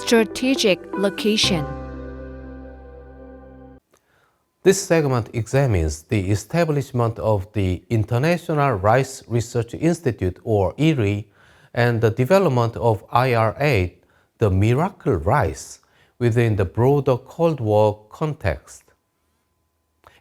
strategic location. This segment examines the establishment of the International Rice Research Institute, or IRI, and the development of IR8, the miracle rice, within the broader Cold War context.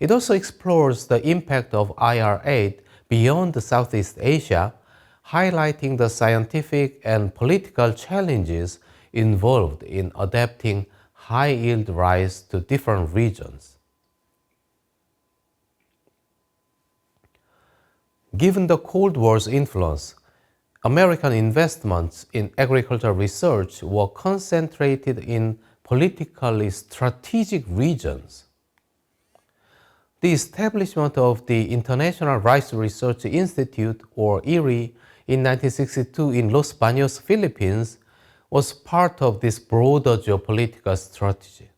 It also explores the impact of IR8 beyond Southeast Asia, highlighting the scientific and political challenges involved in adapting high-yield rice to different regions. Given the Cold War's influence, American investments in agricultural research were concentrated in politically strategic regions. The establishment of the International Rice Research Institute, or IRI, in 1962 in Los Baños, Philippines, was part of this broader geopolitical strategy.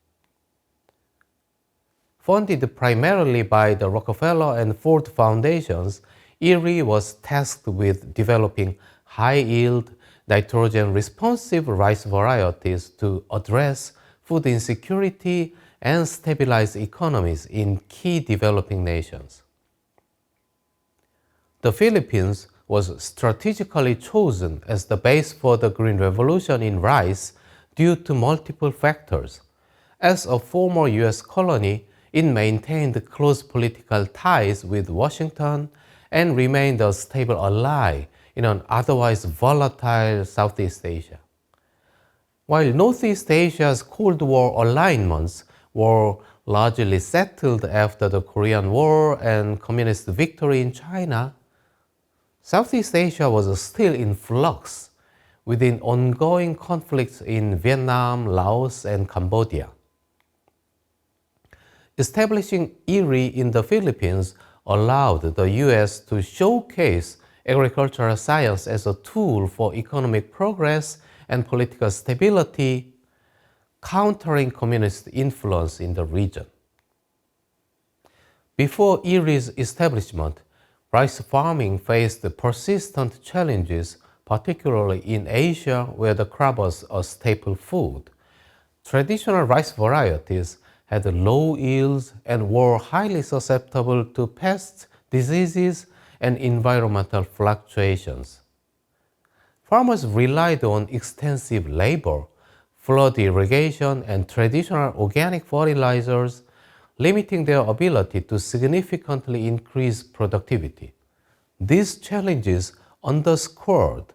Funded primarily by the Rockefeller and Ford Foundations, IRI was tasked with developing high-yield, nitrogen-responsive rice varieties to address food insecurity and stabilize economies in key developing nations. The Philippines was strategically chosen as the base for the Green Revolution in rice due to multiple factors. As a former U.S. colony, it maintained close political ties with Washington and remained a stable ally in an otherwise volatile Southeast Asia. While Northeast Asia's Cold War alignments were largely settled after the Korean War and communist victory in China, Southeast Asia was still in flux within ongoing conflicts in Vietnam, Laos, and Cambodia. Establishing IRI in the Philippines allowed the U.S. to showcase agricultural science as a tool for economic progress and political stability, countering communist influence in the region. Before IRI's establishment, rice farming faced persistent challenges, particularly in Asia, where the crop was a staple food. Traditional rice varieties had low yields and were highly susceptible to pests, diseases, and environmental fluctuations. Farmers relied on extensive labor, flood irrigation, and traditional organic fertilizers, limiting their ability to significantly increase productivity. These challenges underscored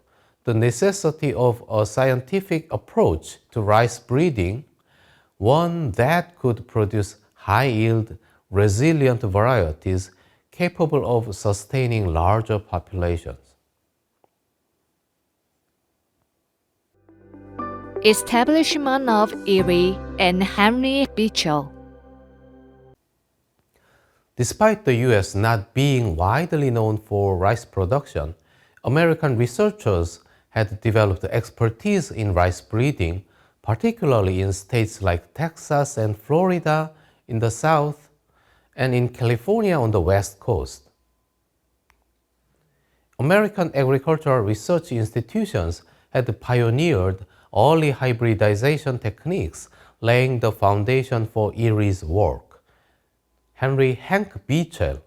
the necessity of a scientific approach to rice breeding, one that could produce high-yield, resilient varieties capable of sustaining larger populations. Establishment of IRI and Henry Beecher. Despite the U.S. not being widely known for rice production, American researchers had developed expertise in rice breeding, particularly in states like Texas and Florida in the South, and in California on the West Coast. American agricultural research institutions had pioneered early hybridization techniques, laying the foundation for IRI's work. Hank Beecher,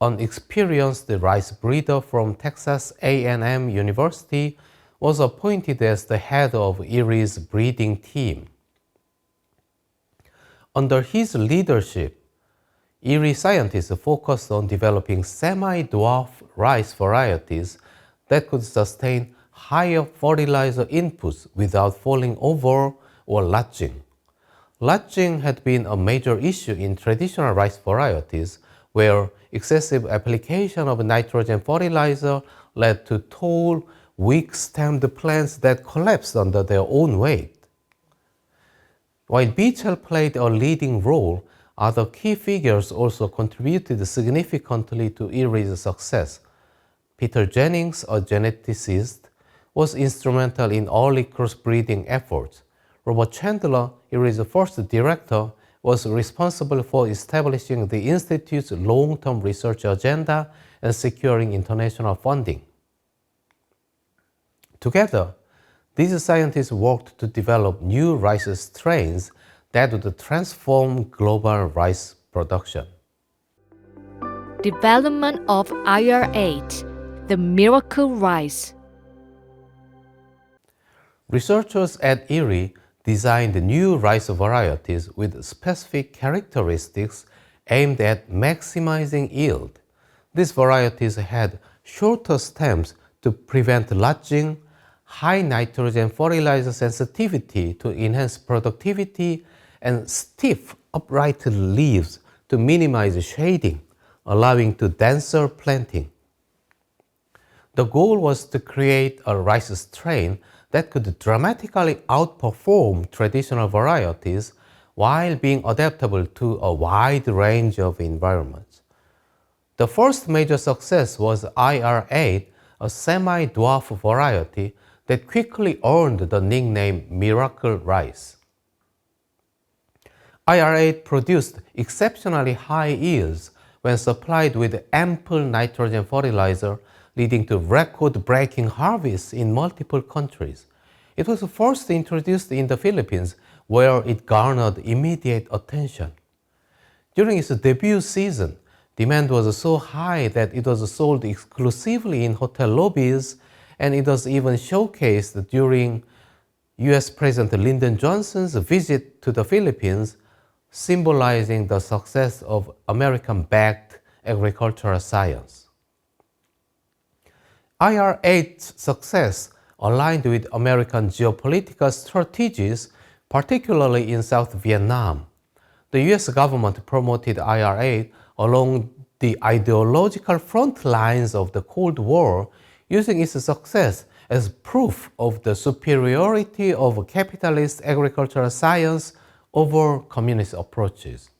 an experienced rice breeder from Texas A&M University, was appointed as the head of IRI's breeding team. Under his leadership, IRI scientists focused on developing semi-dwarf rice varieties that could sustain higher fertilizer inputs without falling over or lodging. Lodging had been a major issue in traditional rice varieties, where excessive application of nitrogen fertilizer led to tall, weak-stemmed plants that collapsed under their own weight. While Beecher played a leading role, other key figures also contributed significantly to IRI's success. Peter Jennings, a geneticist, was instrumental in early crossbreeding efforts. Robert Chandler, IRI's first director, was responsible for establishing the Institute's long-term research agenda and securing international funding. Together, These scientists worked to develop new rice strains that would transform global rice production. Development of IR8, the miracle rice. Researchers at IRI designed new rice varieties with specific characteristics aimed at maximizing yield. These varieties had shorter stems to prevent lodging, high nitrogen fertilizer sensitivity to enhance productivity, and stiff upright leaves to minimize shading, allowing to denser planting. The goal was to create a rice strain that could dramatically outperform traditional varieties while being adaptable to a wide range of environments. The first major success was IR8, a semi-dwarf variety that quickly earned the nickname Miracle Rice. IR8 produced exceptionally high yields when supplied with ample nitrogen fertilizer, leading to record-breaking harvests in multiple countries. It was first introduced in the Philippines, where it garnered immediate attention. During its debut season, demand was so high that it was sold exclusively in hotel lobbies, and it was even showcased during US President Lyndon Johnson's visit to the Philippines, symbolizing the success of American-backed agricultural science. IR8's success aligned with American geopolitical strategies, particularly in South Vietnam. The US government promoted IR8 along the ideological front lines of the Cold War, using its success as proof of the superiority of capitalist agricultural science over communist approaches.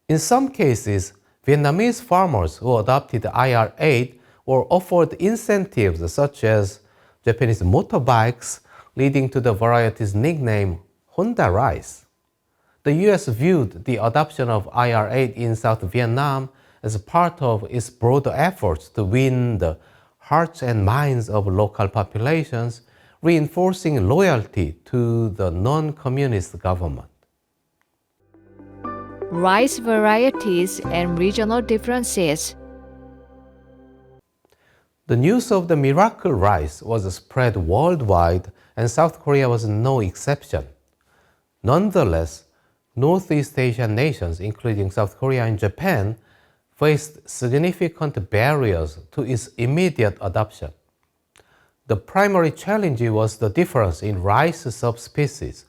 In some cases, Vietnamese farmers who adopted IR8 were offered incentives such as Japanese motorbikes, leading to the variety's nickname Honda Rice. The US viewed the adoption of IR8 in South Vietnam as part of its broader efforts to win the hearts and minds of local populations, reinforcing loyalty to the non-communist government. Rice varieties and regional differences. The news of the miracle rice was spread worldwide, and South Korea was no exception. Nonetheless, Northeast Asian nations, including South Korea and Japan, faced significant barriers to its immediate adoption. The primary challenge was the difference in rice subspecies.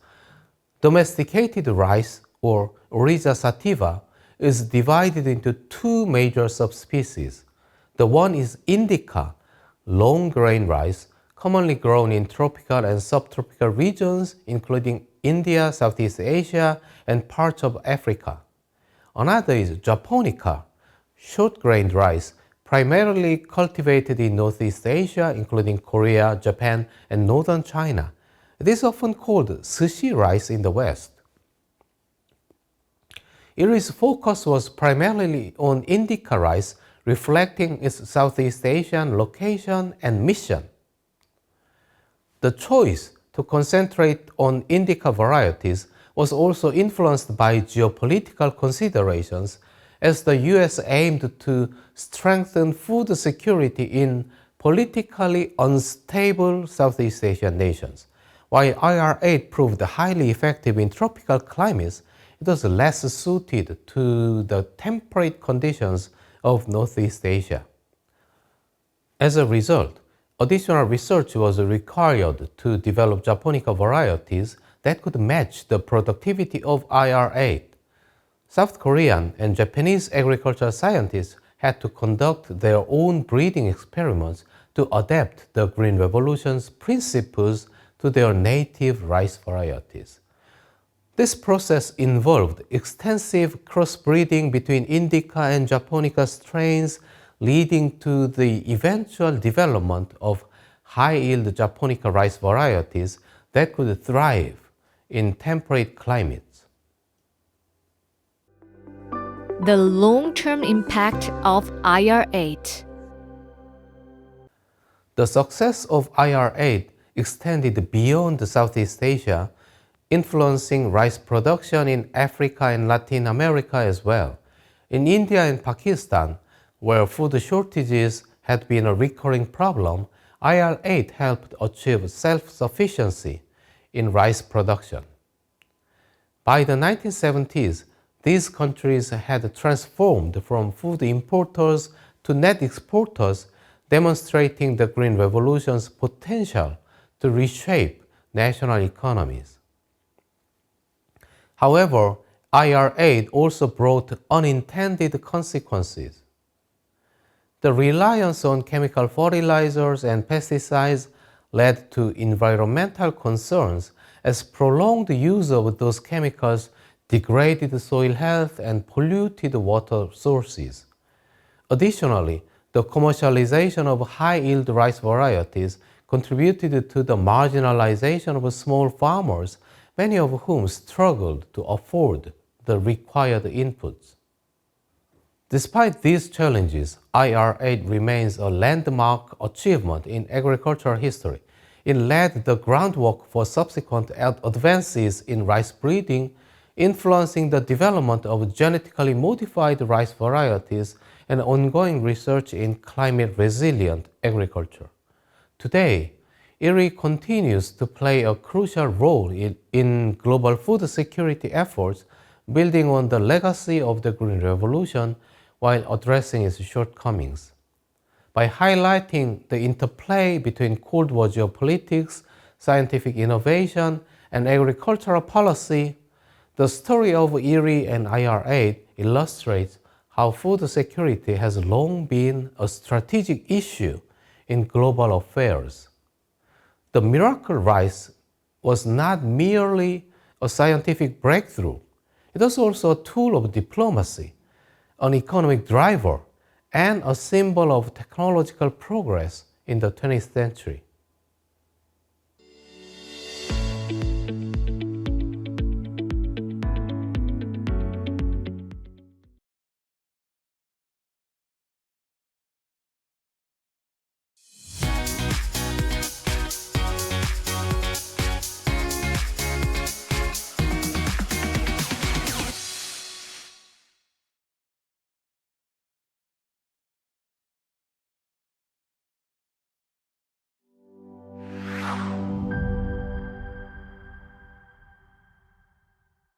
Domesticated rice, or Oryza sativa, is divided into two major subspecies. The one is indica, long-grain rice, commonly grown in tropical and subtropical regions, including India, Southeast Asia, and parts of Africa. Another is japonica, short-grained rice, primarily cultivated in Northeast Asia, including Korea, Japan, and northern China. It is often called sushi rice in the West. IRI's focus was primarily on indica rice, reflecting its Southeast Asian location and mission. The choice to concentrate on indica varieties was also influenced by geopolitical considerations, as the US aimed to strengthen food security in politically unstable Southeast Asian nations. While IR8 proved highly effective in tropical climates, it was less suited to the temperate conditions of Northeast Asia. As a result, additional research was required to develop japonica varieties that could match the productivity of IR8. South Korean and Japanese agricultural scientists had to conduct their own breeding experiments to adapt the Green Revolution's principles to their native rice varieties. This process involved extensive crossbreeding between indica and japonica strains, leading to the eventual development of high-yield japonica rice varieties that could thrive in temperate climates. The long-term impact of IR8. The success of IR8 extended beyond Southeast Asia, influencing rice production in Africa and Latin America as well. In India and Pakistan, where food shortages had been a recurring problem, IR8 helped achieve self-sufficiency in rice production. By the 1970s, these countries had transformed from food importers to net exporters, demonstrating the Green Revolution's potential to reshape national economies. However, IR8 also brought unintended consequences. The reliance on chemical fertilizers and pesticides led to environmental concerns as prolonged use of those chemicals degraded soil health and polluted water sources. Additionally, the commercialization of high-yield rice varieties contributed to the marginalization of small farmers, many of whom struggled to afford the required inputs. Despite these challenges, IR8 remains a landmark achievement in agricultural history. It laid the groundwork for subsequent advances in rice breeding, influencing the development of genetically modified rice varieties and ongoing research in climate-resilient agriculture. Today, IRRI continues to play a crucial role in global food security efforts, building on the legacy of the Green Revolution while addressing its shortcomings. By highlighting the interplay between Cold War geopolitics, scientific innovation, and agricultural policy, the story of IRRI and IR8 illustrates how food security has long been a strategic issue in global affairs. The miracle rice was not merely a scientific breakthrough, it was also a tool of diplomacy, an economic driver, and a symbol of technological progress in the 20th century.